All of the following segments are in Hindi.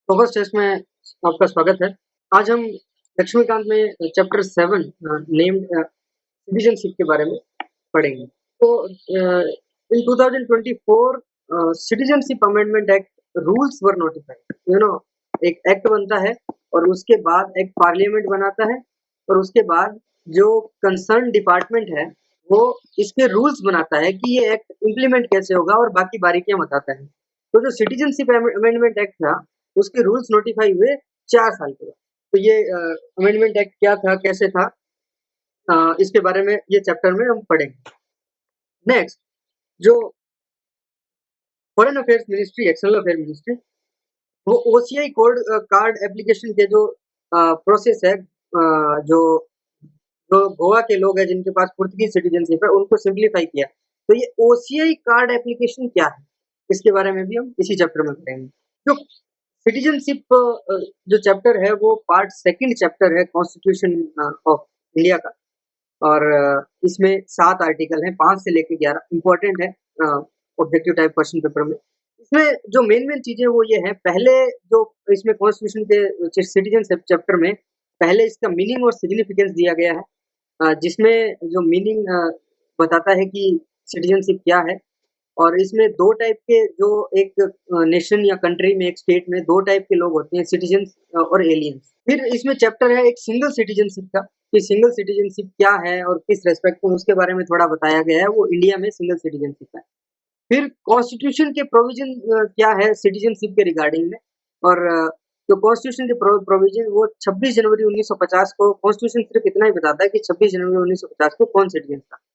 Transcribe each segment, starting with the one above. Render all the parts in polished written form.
तो फर्स्ट टेस्ट में आपका स्वागत है। आज हम लक्ष्मीकांत में चैप्टर 7 नेम्ड सिटीजनशिप के बारे में पढ़ेंगे। तो इन 2024 सिटीजनशिप अमेंडमेंट एक्ट रूल्स वर नोटिफाइड। एक एक्ट बनता है और उसके बाद एक पार्लियामेंट बनाता है और उसके बाद जो कंसर्न डिपार्टमेंट है वो इसके रूल्स बनाता है कि ये एक्ट इम्प्लीमेंट कैसे होगा और बाकी बारीकियां बताता है। तो जो सिटीजनशिप अमेंडमेंट एक्ट था उसके रूल्स नोटिफाई हुए 4 साल के बाद। तो ये अमेंडमेंट एक्ट क्या था, कैसे था, इसके बारे में ये चैप्टर में हम पढ़ेंगे। नेक्स्ट, जो foreign affairs ministry, external affair ministry, वो ओसीआई कोड कार्ड एप्लीकेशन के जो प्रोसेस है, जो जो गोवा के लोग हैं जिनके पास पुर्तगीज सिटीजनशिप है उनको सिंप्लीफाई किया। तो ये ओसीआई कार्ड एप्लीकेशन क्या है, इसके बारे में भी हम इसी चैप्टर में पढ़ेंगे। जो सिटीजनशिप जो चैप्टर है वो पार्ट सेकंड चैप्टर है कॉन्स्टिट्यूशन ऑफ इंडिया का, और इसमें 7 आर्टिकल हैं, 5 से लेकर 11 इंपॉर्टेंट है ऑब्जेक्टिव टाइप क्वेश्चन पेपर में। इसमें जो मेन चीजें वो ये है, पहले जो इसमें कॉन्स्टिट्यूशन के सिटीजनशिप चैप्टर में पहले इसका मीनिंग और सिग्निफिकेंस दिया गया है, जिसमें जो मीनिंग बताता है कि सिटीजनशिप क्या है। और इसमें 2 टाइप के, जो एक नेशन या कंट्री में, एक स्टेट में 2 टाइप के लोग होते हैं, सिटीजन्स और एलियंस। फिर इसमें चैप्टर है एक सिंगल सिटीजनशिप का, कि सिंगल सिटीजनशिप क्या है और किस रेस्पेक्ट में, उसके बारे में थोड़ा बताया गया है, वो इंडिया में सिंगल सिटीजनशिप है। फिर कॉन्स्टिट्यूशन के प्रोविजन क्या है सिटीजनशिप के रिगार्डिंग में, और जो कॉन्स्टिट्यूशन के प्रोविजन वो 26 जनवरी 1950 को, कॉन्स्टिट्यूशन सिर्फ इतना ही बताता है कि 26 जनवरी 1950 को कौन सिटीजन था।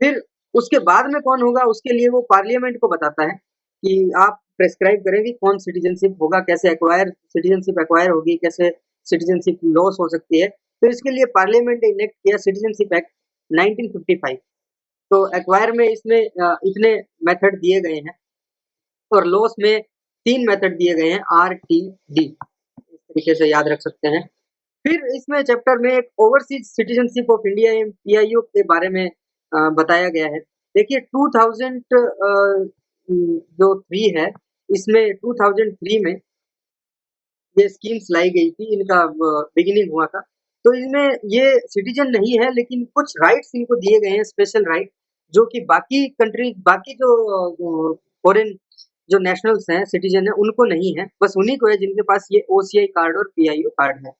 फिर उसके बाद में कौन होगा उसके लिए वो पार्लियामेंट को बताता है कि आप प्रेस्क्राइब करें कि कौन सिटीजनशिप होगा, कैसे सिटीजनशिप एक्वायर होगी, कैसे सिटीजनशिप लॉस हो सकती है। तो इसके लिए पार्लियामेंट ने इनेक्ट किया सिटीजनशिप एक्ट 1955। तो एक्वायर में इसमें इतने मेथड दिए गए हैं और लॉस में 3 मेथड दिए गए हैं, RTD, इस तरीके से याद रख सकते हैं। फिर इसमें चैप्टर में एक overseas citizenship of India and PIO के बारे में बताया गया है। देखिए 2000 जो 3 है, इसमें 2003 में ये स्कीम्स लाई गई थी, इनका बिगिनिंग हुआ था। तो इनमें ये सिटीजन नहीं है लेकिन कुछ राइट्स इनको दिए गए हैं, स्पेशल राइट, जो कि बाकी जो फॉरेन जो नेशनल्स हैं, सिटीजन है, उनको नहीं है, बस उन्हीं को है जिनके पास ये OCI कार्ड और PIO कार्ड है।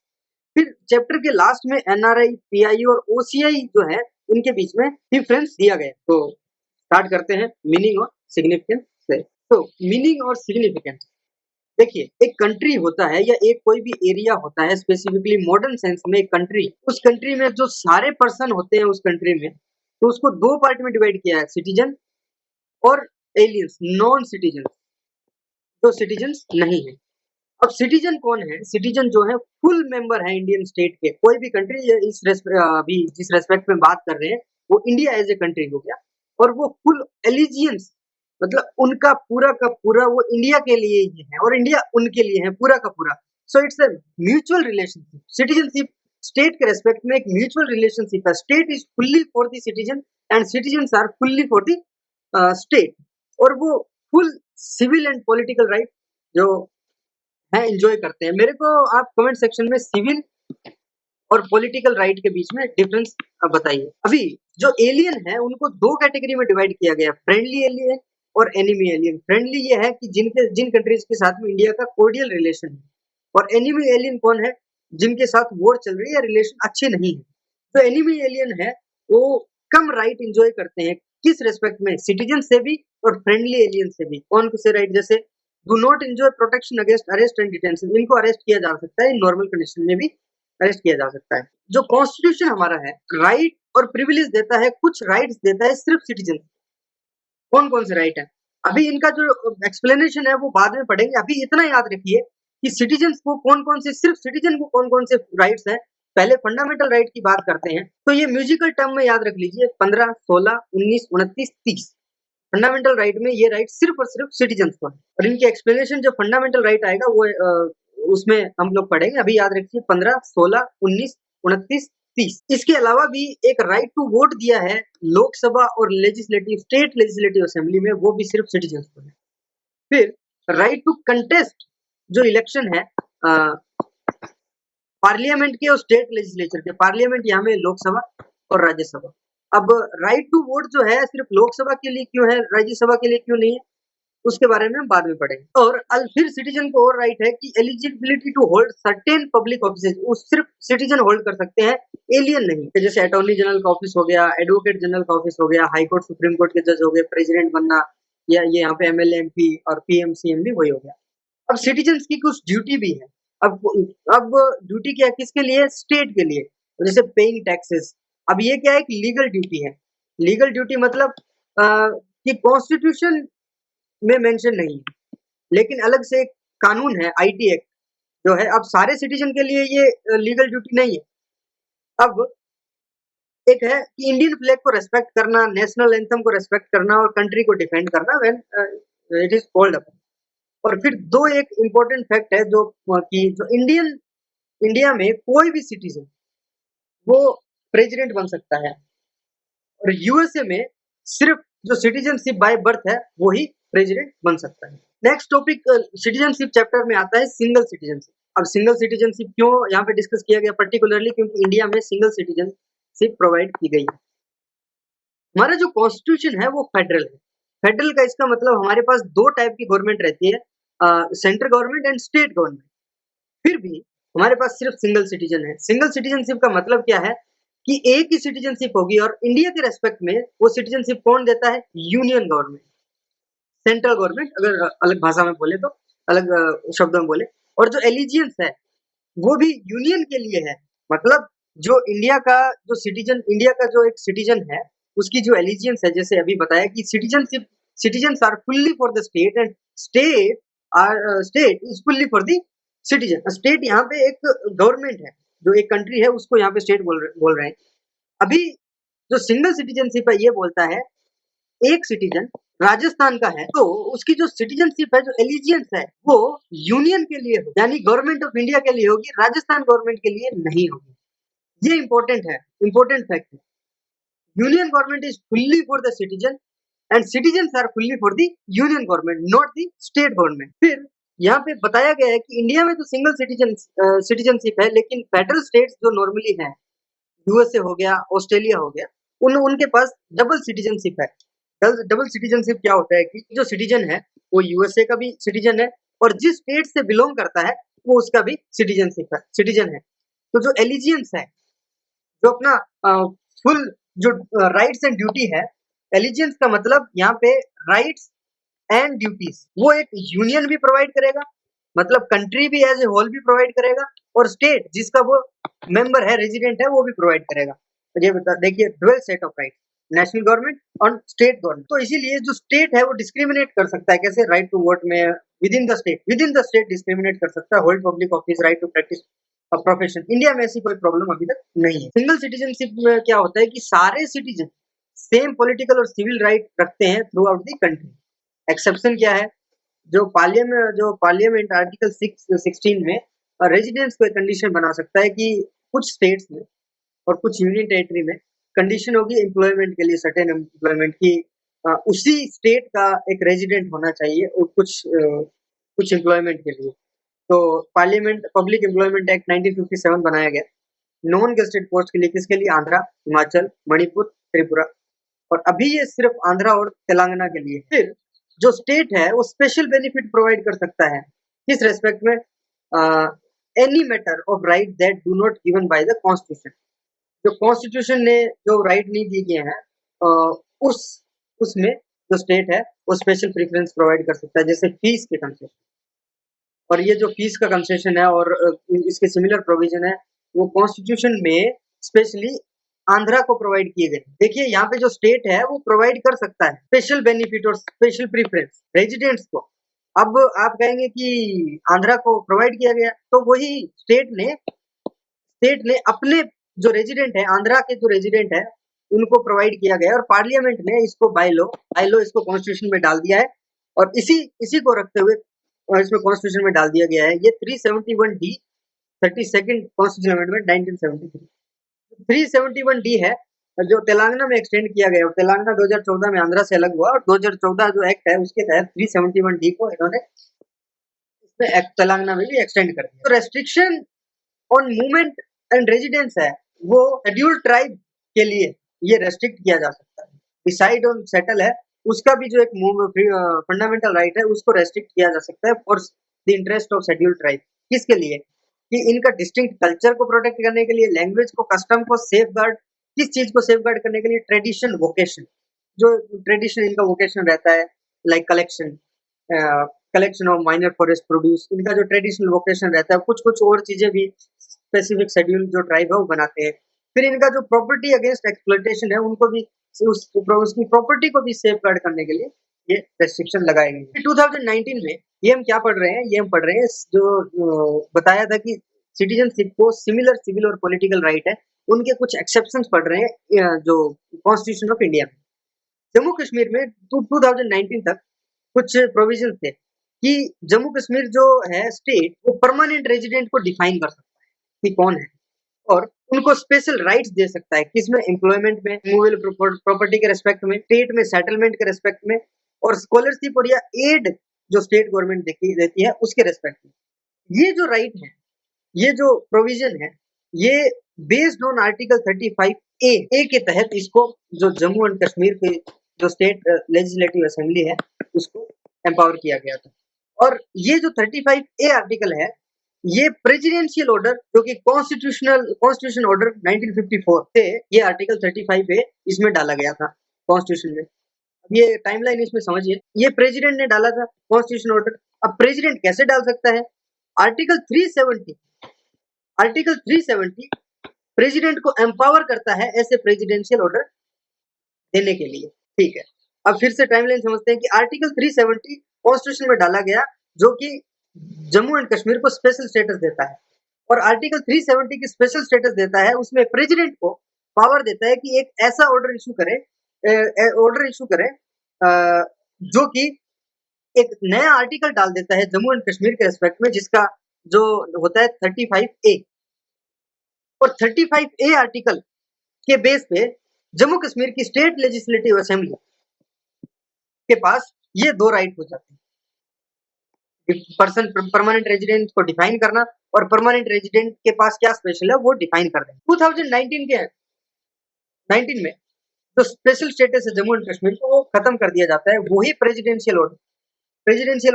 फिर चैप्टर के लास्ट में NRI, PIO और OCI जो है इनके बीच में डिफरेंस दिया गया। तो स्टार्ट करते हैं मीनिंग और सिग्निफिकेंस से। तो मीनिंग और सिग्निफिकेंस, देखिए एक कंट्री होता है या एक कोई भी एरिया होता है, स्पेसिफिकली मॉडर्न सेंस में एक कंट्री, उस कंट्री में जो सारे पर्सन होते हैं उस कंट्री में, तो उसको 2 पार्ट में डिवाइड किया है, सिटीजन और एलियंस, नॉन सिटीजन, जो सिटीजन्स नहीं है। अब सिटीजन कौन है? सिटीजन जो है फुल मेंबर है इंडियन स्टेट के, कोई भी कंट्री, अभी जिस रेस्पेक्ट में बात कर रहे हैं वो इंडिया एज ए कंट्री हो गया, और वो फुल एलिजियंस, मतलब उनका पूरा का पूरा वो इंडिया के लिए ही है और इंडिया उनके लिए है पूरा का पूरा। So it's a mutual relationship. Citizenship state के रेस्पेक्ट में एक म्यूचुअल रिलेशनशिप है। State is fully for the citizen and citizens are fully for the state, और वो full civil and political right जो है एंजॉय करते हैं। मेरे को आप कमेंट सेक्शन में सिविल और पॉलिटिकल राइट के बीच में डिफरेंस बताइए। अभी जो एलियन है उनको 2 कैटेगरी में डिवाइड किया गया, फ्रेंडली एलियन और एनिमी एलियन। फ्रेंडली ये है कि जिन कंट्रीज के साथ में इंडिया का कोर्डियल रिलेशन है, और एनिमी एलियन कौन है? जिनके साथ वॉर चल रही है, रिलेशन अच्छे नहीं है। तो एनिमी एलियन है वो कम राइट एंजॉय करते हैं, किस रेस्पेक्ट में? सिटीजन से भी और फ्रेंडली एलियन से भी। कौन से राइट? जैसे do not enjoy protection against arrest and detention, इनको अरेस्ट किया जा सकता है, नॉर्मल कंडीशन में भी अरेस्ट किया जा सकता है। जो कॉन्स्टिट्यूशन हमारा है, राइट और प्रिविलेज देता है, कुछ राइट्स देता है सिर्फ सिटीजन। कौन कौन से राइट है? अभी इनका जो एक्सप्लेनेशन है वो बाद में पढ़ेंगे। अभी इतना याद रखिए कि सिटीजन को कौन कौन से, सिर्फ सिटीजन को कौन कौन से राइट्स हैं। पहले फंडामेंटल राइट की बात करते हैं, तो ये म्यूजिकल टर्म में याद रख लीजिए, 15, 16, 19, 29, 30 फंडामेंटल राइट में ये राइट सिर्फ और सिर्फ सिटीजन को है। और इनकी एक्सप्लेनेशन जो फंडामेंटल राइट आएगा वो उसमें हम लोग पढ़ेंगे। अभी याद रखिए 15, 16, 19, 29, 30। इसके अलावा भी एक राइट टू वोट दिया है लोकसभा और लेजिस्लेटिव, स्टेट लेजिस्लेटिव असेंबली में, वो भी सिर्फ सिटीजन को है। फिर राइट टू कंटेस्ट जो इलेक्शन है पार्लियामेंट के और स्टेट लेजिस्लेचर के, पार्लियामेंट यहाँ में लोकसभा और राज्यसभा। अब राइट टू वोट जो है सिर्फ लोकसभा के लिए क्यों है, राज्यसभा के लिए क्यों नहीं है, उसके बारे में हम बाद में पढ़ेंगे। और फिर सिटीजन को और राइट है कि eligibility to hold certain public offices, वो सिर्फ सिटीजन होल्ड कर सकते हैं, एलियन नहीं। जैसे अटॉर्नी जनरल का ऑफिस हो गया, एडवोकेट जनरल का ऑफिस हो गया, हाई कोर्ट सुप्रीम कोर्ट के जज हो गए, प्रेसिडेंट बनना, या ये यहाँ पे एमएलए एमपी और पीएम सीएम भी वही हो गया। अब सिटीजन की कुछ ड्यूटी भी है। अब ड्यूटी क्या है, किसके लिए, स्टेट के लिए, जैसे पेइंग टैक्सेस। अब ये क्या है, एक लीगल ड्यूटी है। लीगल ड्यूटी मतलब कि कॉन्स्टिट्यूशन में मेंशन नहीं है, लेकिन अलग से एक कानून है, आईटी एक्ट जो है। अब सारे सिटीजन के लिए ये लीगल ड्यूटी नहीं है। अब एक है कि इंडियन फ्लैग को रेस्पेक्ट करना, नेशनल एंथम को रेस्पेक्ट करना और कंट्री को डिफेंड करना when it is called up. और फिर दो एक इम्पोर्टेंट फैक्ट है जो कि जो इंडिया में कोई भी सिटीजन वो प्रेसिडेंट बन सकता है, और यूएसए में सिर्फ जो सिटीजनशिप बाय बर्थ है वो ही प्रेसिडेंट बन सकता है। नेक्स्ट टॉपिक सिटीजनशिप चैप्टर में आता है सिंगल सिटीजनशिप। अब सिंगल सिटीजनशिप क्यों यहाँ पे डिस्कस किया गया पर्टिकुलरली, क्योंकि इंडिया में सिंगल सिटीजनशिप प्रोवाइड की गई है। हमारा जो कॉन्स्टिट्यूशन है वो फेडरल है। फेडरल का इसका मतलब हमारे पास दो टाइप की गवर्नमेंट रहती है, central government and state government. फिर भी हमारे पास सिर्फ सिंगल सिटीजन है। सिंगल सिटीजनशिप का मतलब क्या है कि एक ही सिटीजनशिप होगी, और इंडिया के रेस्पेक्ट में वो सिटीजनशिप कौन देता है, यूनियन गवर्नमेंट, सेंट्रल गवर्नमेंट, अगर अलग भाषा में बोले तो, अलग शब्दों में बोले। और जो एलिजियंस है वो भी यूनियन के लिए है। मतलब जो इंडिया का जो सिटीजन, इंडिया का जो एक सिटीजन है उसकी जो एलिजियंस है, जैसे अभी बताया कि citizenship, citizens are fully for the state and state is fully for the citizen. State यहाँ पे एक गवर्नमेंट है, जो एक कंट्री है उसको यहाँ पे स्टेट बोल रहे हैं। अभी जो सिंगल सिटीजनशिप है ये बोलता है एक सिटीजन राजस्थान का है तो उसकी जो सिटीजनशिप है, जो एलिजियंस है, वो यूनियन के लिए हो, यानी गवर्नमेंट ऑफ इंडिया के लिए होगी, राजस्थान गवर्नमेंट के लिए नहीं होगी। ये इंपॉर्टेंट है, इंपॉर्टेंट फैक्ट है। Union government is fully for the citizen and citizens are fully for the union government, not the state government. फिर यहाँ पे बताया गया है कि इंडिया में तो सिंगल सिटीजनशिप है, लेकिन फेडरल स्टेट्स जो नॉर्मली है, यूएसए हो गया, ऑस्ट्रेलिया हो गया, उनके पास डबल सिटीजनशिप है। डबल सिटीजनशिप क्या होता है कि जो सिटीजन है वो यूएसए का भी सिटीजन है, और जिस स्टेट से बिलोंग करता है वो उसका भी सिटीजनशिप है, सिटीजन है। तो जो एलिजियंस है, जो अपना फुल जो राइट्स एंड ड्यूटी है, एलिजियंस का मतलब यहाँ पे राइट्स एंड ड्यूटीज, वो एक यूनियन भी प्रोवाइड करेगा, मतलब कंट्री भी एज ए होल भी प्रोवाइड करेगा, और स्टेट जिसका वो मेंबर है, रेजिडेंट है, वो भी प्रोवाइड करेगा। तो ये देखिए, dual set of right, national government और स्टेट गवर्नमेंट। तो इसीलिए जो स्टेट है वो डिस्क्रिमिनेट कर सकता है, कैसे, राइट टू वोट में within the state discriminate कर सकता है, hold public office, right to practice profession. India में ऐसी कोई प्रॉब्लम अभी तक नहीं है। सिंगल सिटीजनशिप में क्या होता है कि सारे सिटीजन सेम पॉलिटिकल और सिविल राइट रखते हैं through out the country. Exception क्या है, जो पार्लियामेंट आर्टिकल 16 में रेजिडेंस को एक कंडीशन बना सकता है कि कुछ स्टेट्स में और कुछ यूनियन टेरिटरी में कंडीशन होगी एम्प्लॉयमेंट के लिए, सर्टेन एम्प्लॉयमेंट की उसी स्टेट का एक रेजिडेंट होना चाहिए, और कुछ एम्प्लॉयमेंट के लिए। तो पार्लियामेंट पब्लिक एम्प्लॉयमेंट एक्ट 1957 बनाया गया नॉन गेस्टेड पोस्ट के लिए, किसके लिए, आंध्रा, हिमाचल, मणिपुर, त्रिपुरा, और अभी ये सिर्फ आंध्रा और तेलंगाना के लिए। फिर जो स्टेट है वो स्पेशल बेनिफिट प्रोवाइड कर सकता है, किस रेस्पेक्ट में, any matter of right that do not given by the constitution. जो कॉन्स्टिट्यूशन ने जो राइट नहीं दिए गए हैं उसमें जो स्टेट है वो स्पेशल प्रेफरेंस प्रोवाइड कर सकता है, जैसे फीस के कंसेशन। और ये जो फीस का कंसेशन है और इसके सिमिलर प्रोविजन है वो कॉन्स्टिट्यूशन में स्पेशली आंध्रा को प्रोवाइड किए गए। देखिए यहाँ पे जो स्टेट है वो प्रोवाइड कर सकता है स्पेशल बेनिफिट और स्पेशल प्रीफरेंस रेजिडेंट्स को। अब आप कहेंगे कि आंध्रा को प्रोवाइड किया गया, तो वही स्टेट ने अपने जो रेजिडेंट है, आंध्रा के जो रेजिडेंट है, उनको प्रोवाइड किया गया, और पार्लियामेंट ने इसको बाय लॉ इसको कॉन्स्टिट्यूशन में डाल दिया है, और इसी को रखते हुए इसमें कॉन्स्टिट्यूशन में डाल दिया गया है ये 371D 32nd constitution amendment 1973। 371D है जो तेलंगाना में एक्सटेंड किया गया, और तेलंगाना 2014 में आंध्रा से अलग हुआ, और 2014 जो एक्ट है उसके तहत 371D को इन्होंने तेलंगाना में भी एक्सटेंड कर दिया। तो restriction on movement and residence है वो शेड्यूल्ड ट्राइब के लिए ये रेस्ट्रिक्ट किया जा सकता है। डिसाइड ऑन सेटल है उसका भी जो एक फंडामेंटल राइट है उसको रेस्ट्रिक्ट किया जा सकता है for the interest of scheduled tribe. किसके लिए? कि इनका डिस्टिंक्ट कल्चर को प्रोटेक्ट करने के लिए, लैंग्वेज को, कस्टम को सेफ गार्ड, किस चीज को सेफ गार्ड करने के लिए? ट्रेडिशन, वोकेशन, जो ट्रेडिशन इनका वोकेशन रहता है like collection of minor forest produce, इनका जो ट्रेडिशनल वोकेशन रहता है, कुछ कुछ और चीजें भी स्पेसिफिक शेड्यूल जो ट्राइब है वो बनाते हैं। फिर इनका जो प्रॉपर्टी अगेंस्ट एक्सप्लॉयटेशन है उनको भी उसकी प्रॉपर्टी को भी सेफ गार्ड करने के लिए ये रेस्ट्रिक्शन लगाए गए। 2019 में ये हम क्या पढ़ रहे हैं? ये हम पढ़ रहे हैं जो बताया था कि सिटीजनशिप को सिमिलर सिविल और पॉलिटिकल राइट है, उनके कुछ एक्सेप्शंस पढ़ रहे हैं जो कॉन्स्टिट्यूशन ऑफ इंडिया में। जम्मू कश्मीर में 2019 तक कुछ प्रोविजन थे कि जम्मू कश्मीर जो है स्टेट वो परमानेंट रेजिडेंट को डिफाइन कर सकता है कि कौन है और उनको स्पेशल राइट्स दे सकता है, किसमें? एम्प्लॉयमेंट में, मूवेबल प्रॉपर्टी के रेस्पेक्ट में, स्टेट में सेटलमेंट के रेस्पेक्ट में, और स्कॉलरशिप और या एड जो स्टेट गवर्नमेंट देती है उसके रेस्पेक्ट में। ये जो राइट है, ये जो प्रोविजन है, ये बेस्ड ऑन आर्टिकल 35A के तहत इसको जो जम्मू एंड कश्मीर के जो स्टेट लेजिस्लेटिव असेंबली है उसको एम्पावर किया गया था। और ये जो 35A आर्टिकल है ये प्रेसिडेंशियल ऑर्डर जो कि कॉन्स्टिट्यूशन ऑर्डर 1954 से ये आर्टिकल 35A इसमें डाला गया था कॉन्स्टिट्यूशन में। ये टाइमलाइन इसमें समझिए, ये प्रेसिडेंट ने डाला था कॉन्स्टिट्यूशन ऑर्डर। अब प्रेसिडेंट कैसे डाल सकता है? आर्टिकल 370 प्रेसिडेंट को एम्पावर करता है ऐसे प्रेसिडेंशियल ऑर्डर देने के लिए। ठीक है, अब फिर से टाइमलाइन समझते हैं कि आर्टिकल 370 कॉन्स्टिट्यूशन में डाला गया जो कि जम्मू एंड कश्मीर को स्पेशल स्टेटस देता है, और आर्टिकल 370 की स्पेशल स्टेटस देता है उसमें प्रेसिडेंट को पावर देता है कि एक ऐसा ऑर्डर इशू करे जो कि एक नया आर्टिकल डाल देता है जम्मू एंड कश्मीर के रेस्पेक्ट में जिसका जो होता है 35A, और 35A आर्टिकल के बेस पे जम्मू कश्मीर की स्टेट लेजिस्लेटिव असेंबली के पास ये दो राइट हो जाते हैं, पर्सन परमानेंट रेजिडेंट को डिफाइन करना और परमानेंट रेजिडेंट के पास क्या स्पेशल है वो डिफाइन कर दें। 2019 में जो स्पेशल स्टेटस है जम्मू एंड कश्मीर को वो खत्म कर दिया जाता है। वही प्रेसिडेंशियल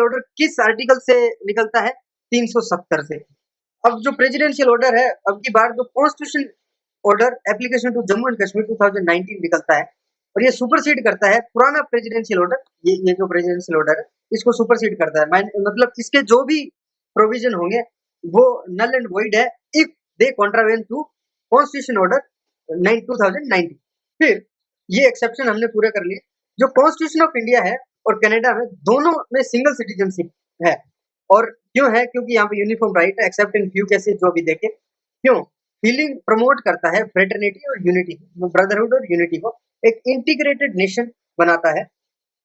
ऑर्डर किस आर्टिकल से निकलता है? 370 से। अब जो प्रेसिडेंशियल ऑर्डर है, अब की बार जो constitution order application to Jammu and Kashmir 2019 निकलता है और ये सुपरसीड करता है पुराना प्रेसिडेंशियल ऑर्डर। ये जो प्रेसिडेंशियल ऑर्डर है इसको सुपरसीड करता है, मतलब इसके जो भी प्रोविजन होंगे वो नल एंड वॉइड है if they contravene to constitution order 2019। फिर ये एक्सेप्शन हमने पूरे कर लिए। जो कॉन्स्टिट्यूशन ऑफ इंडिया है और कनाडा में दोनों में सिंगल सिटीजनशिप है, और क्यों है? क्योंकि यहाँ पे यूनिफॉर्म राइट है एक्सेप्ट इन फ्यू केसेस जो भी देखे। क्यों? फीलिंग प्रमोट करता है फ्रेटर्निटी और यूनिटी, ब्रदरहुड और यूनिटी को, एक इंटीग्रेटेड नेशन बनाता है।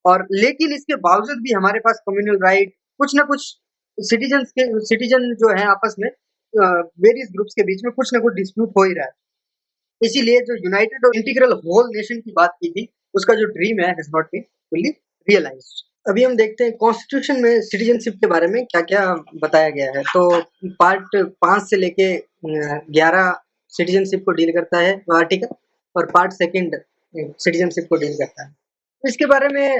और लेकिन इसके बावजूद भी हमारे पास कम्युनल राइट, कुछ ना कुछ सिटीजन जो है आपस में वेरियस ग्रुप्स के बीच में कुछ ना कुछ डिस्प्यूट हो ही रहा है। इसीलिए जो यूनाइटेड और इंटीग्रल होल नेशन की बात की थी उसका जो ड्रीम है has not been fully realised. अभी हम देखते हैं कॉन्स्टिट्यूशन में सिटीजनशिप के बारे में क्या क्या बताया गया है। तो पार्ट 5 से लेके 11 सिटीजनशिप को डील करता है आर्टिकल, और पार्ट 2 सिटीजनशिप को डील करता है। इसके बारे में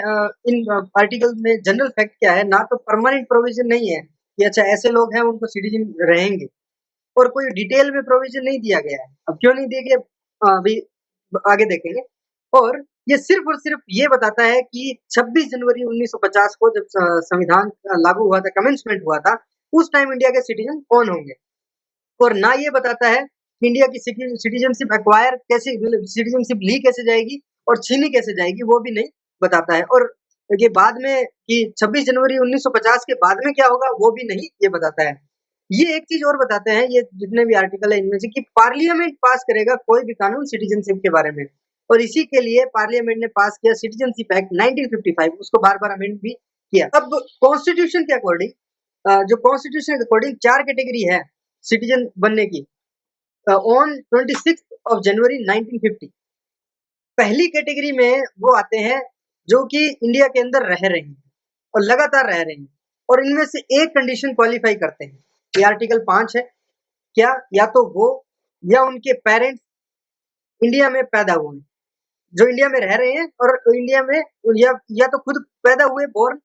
इन आर्टिकल में जनरल फैक्ट क्या है? ना तो परमानेंट प्रोविजन नहीं है कि अच्छा ऐसे लोग हैं उनको सिटीजन रहेंगे, और कोई डिटेल में प्रोविजन नहीं दिया गया है। अब क्यों नहीं दिया गया अभी आगे देखेंगे। और ये सिर्फ और सिर्फ ये बताता है कि 26 जनवरी 1950 को जब संविधान लागू हुआ था, कमेंसमेंट हुआ था, उस टाइम इंडिया के सिटीजन कौन होंगे, और ना ये बताता है कि इंडिया की सिटीजनशिप एक्वायर कैसे, सिटीजनशिप ली कैसे जाएगी और छीनी कैसे जाएगी, वो भी नहीं बताता है। और ये बाद में कि 26 जनवरी 1950 के बाद में क्या होगा वो भी नहीं ये बताता है। ये एक चीज और बताते हैं ये जितने भी आर्टिकल है इनमें से कि पार्लियामेंट पास करेगा कोई भी कानून सिटीजनशिप के बारे में, और इसी के लिए पार्लियामेंट ने पास किया सिटीजनशिप एक्ट 1955, उसको बार बार अमेंड भी किया। अब कॉन्स्टिट्यूशन के अकॉर्डिंग, जो कॉन्स्टिट्यूशन के अकॉर्डिंग 4 कैटेगरी है सिटीजन बनने की ऑन 26 जनवरी 1950। पहली कैटेगरी में वो आते हैं जो कि इंडिया के अंदर रह रहे हैं और लगातार रह रहे हैं, और इनमें से एक कंडीशन क्वालिफाई करते हैं। ये आर्टिकल 5 है, क्या या तो वो या उनके पेरेंट्स इंडिया में पैदा हुए हैं, जो इंडिया में रह रहे हैं और इंडिया में या तो खुद पैदा हुए बोर्न,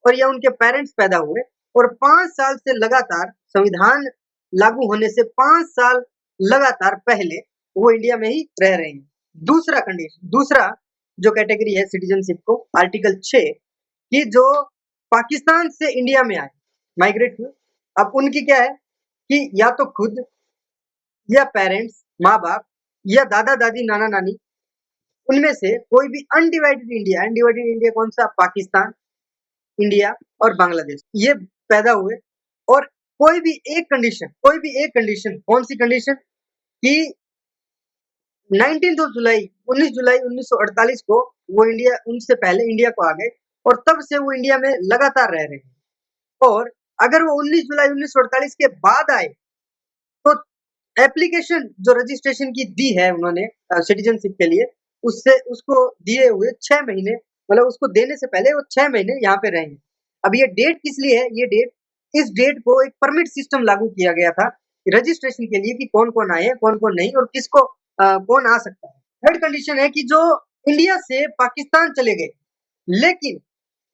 और या उनके पेरेंट्स पैदा हुए और 5 साल से लगातार संविधान लागू होने से 5 साल लगातार पहले वो इंडिया में ही रह रहे हैं। दूसरा जो कैटेगरी है सिटीजनशिप को, आर्टिकल 6 कि जो पाकिस्तान से इंडिया में आए, माइग्रेट हुए, अब उनकी क्या है कि या तो खुद या पेरेंट्स, माँ बाप या दादा दादी, नाना नानी, उनमें से कोई भी अनडिवाइडेड इंडिया कौन सा, पाकिस्तान, इंडिया और बांग्लादेश, ये पैदा हुए और कोई भी एक कंडीशन, कौन सी कंडीशन कि 19 जुलाई 1948 को वो इंडिया, उनसे पहले इंडिया को आ गए और तब से वो इंडिया में लगातार रह रहे हैं। और अगर वो 19 जुलाई 1948 के बाद आए तो एप्लीकेशन जो रजिस्ट्रेशन की दी है उन्होंने सिटीजनशिप के लिए, उससे उसको दिए हुए 6 महीने, मतलब उसको देने से पहले वो 6 महीने यहाँ पे रहेंगे। अब ये डेट किस लिए है? ये डेट, इस डेट को एक परमिट सिस्टम लागू किया गया था रजिस्ट्रेशन के लिए कि कौन कौन आए, कौन कौन नहीं और किसको कौन आ सकता है। थर्ड कंडीशन है कि जो इंडिया से पाकिस्तान चले गए लेकिन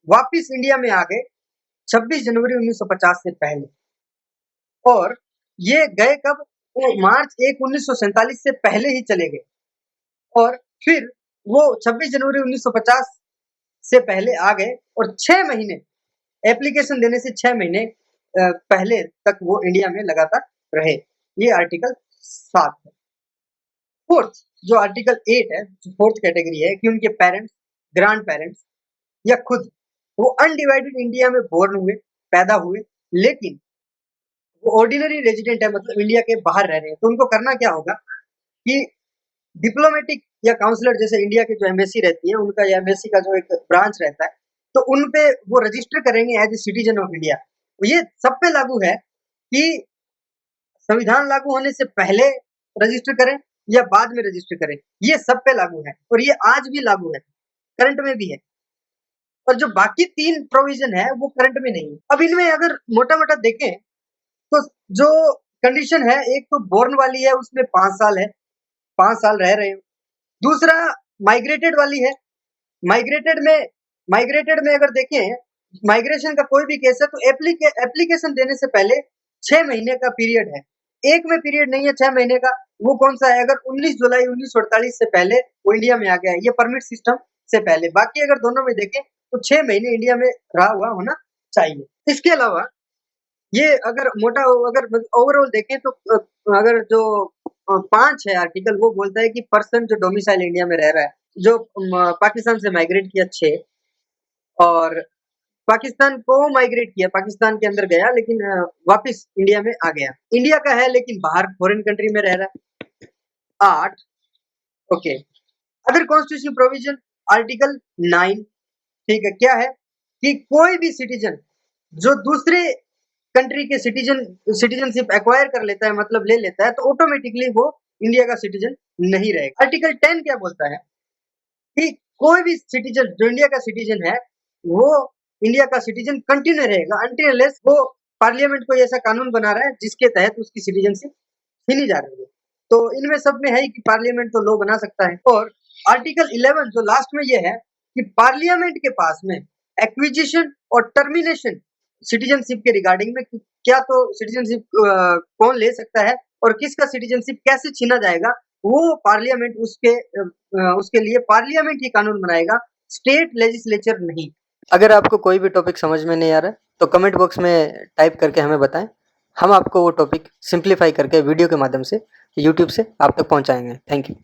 वापिस इंडिया में आ गए 26 जनवरी 1950 से पहले, और ये गए कब? वो मार्च 1 1947 से पहले ही चले गए और फिर वो 26 जनवरी 1950 से पहले आ गए और 6 महीने एप्लीकेशन देने से 6 महीने पहले तक वो इंडिया में लगातार रहे। ये आर्टिकल 7 है। फोर्थ जो आर्टिकल 8 है, जो फोर्थ कैटेगरी है कि उनके पेरेंट्स, ग्रैंड पेरेंट्स या खुद वो अनडिवाइडेड इंडिया में बोर्न हुए, पैदा हुए, लेकिन वो ऑर्डिनरी रेजिडेंट है, मतलब इंडिया के बाहर रह रहे हैं, तो उनको करना क्या होगा कि डिप्लोमेटिक या काउंसलर, जैसे इंडिया की जो एम्बेसी रहती है उनका, या एम्बेसी का जो एक ब्रांच रहता है, तो उन पे वो रजिस्टर करेंगे as a citizen of India. ये सब पे लागू है कि संविधान लागू होने से पहले रजिस्टर करें या बाद में रजिस्टर करें, ये सब पे लागू है और ये आज भी लागू है, करंट में भी है। और जो बाकी 3 प्रोविजन है वो करंट में नहीं है। अब इनमें अगर मोटा मोटा देखें तो जो कंडीशन है, एक तो बोर्न वाली है, उसमें 5 साल है, 5 साल रह रहे हो। दूसरा माइग्रेटेड वाली है, माइग्रेटेड में अगर देखें, माइग्रेशन का कोई भी केस है तो एप्लीकेशन देने से पहले 6 महीने का पीरियड है, एक में पीरियड नहीं है 6 महीने का। वो कौन सा है? अगर 19 जुलाई 1948 से पहले वो इंडिया में आ गया है, ये परमिट सिस्टम से पहले। बाकी अगर दोनों में देखें तो 6 महीने इंडिया में रहा हुआ होना चाहिए। इसके अलावा ये अगर ओवरऑल देखें तो अगर जो 5 है आर्टिकल, वो बोलता है कि पर्सन जो डोमिसाइल इंडिया में रह रहा है, जो पाकिस्तान से माइग्रेट किया 6 और पाकिस्तान को माइग्रेट किया, पाकिस्तान के अंदर गया लेकिन वापस इंडिया में आ गया, इंडिया का है लेकिन बाहर फॉरेन कंट्री में रह रहा है, 8। Okay, other constitution provision article 9, ठीक है, क्या है कि कोई भी सिटीजन जो दूसरे कंट्री के सिटीजनशिप एक्वायर कर लेता है, मतलब ले लेता है, तो ऑटोमेटिकली वो इंडिया का सिटीजन नहीं रहेगा। आर्टिकल 10 क्या बोलता है कि कोई भी सिटीजन जो इंडिया का सिटीजन है वो इंडिया का सिटीजन कंटिन्यू रहेगा अनटिल अनलेस वो पार्लियामेंट कोई ऐसा कानून बना रहा है जिसके तहत उसकी सिटीजनशिप छीनी जा रही है। तो इनमें सब में है कि पार्लियामेंट तो लॉ बना सकता है। और आर्टिकल 11 जो लास्ट में ये है कि पार्लियामेंट के पास में एक्विजिशन और टर्मिनेशन सिटीजनशिप के रिगार्डिंग में क्या तो सिटीजनशिप कौन ले सकता है और किसका सिटीजनशिप कैसे छीना जाएगा, वो पार्लियामेंट उसके लिए पार्लियामेंट ही कानून बनाएगा, स्टेट लेजिस्लेचर नहीं। अगर आपको कोई भी टॉपिक समझ में नहीं आ रहा तो कमेंट बॉक्स में टाइप करके हमें बताएं, हम आपको वो टॉपिक सिंप्लीफाई करके वीडियो के माध्यम से यूट्यूब से आप तक पहुंचाएंगे। Thank you.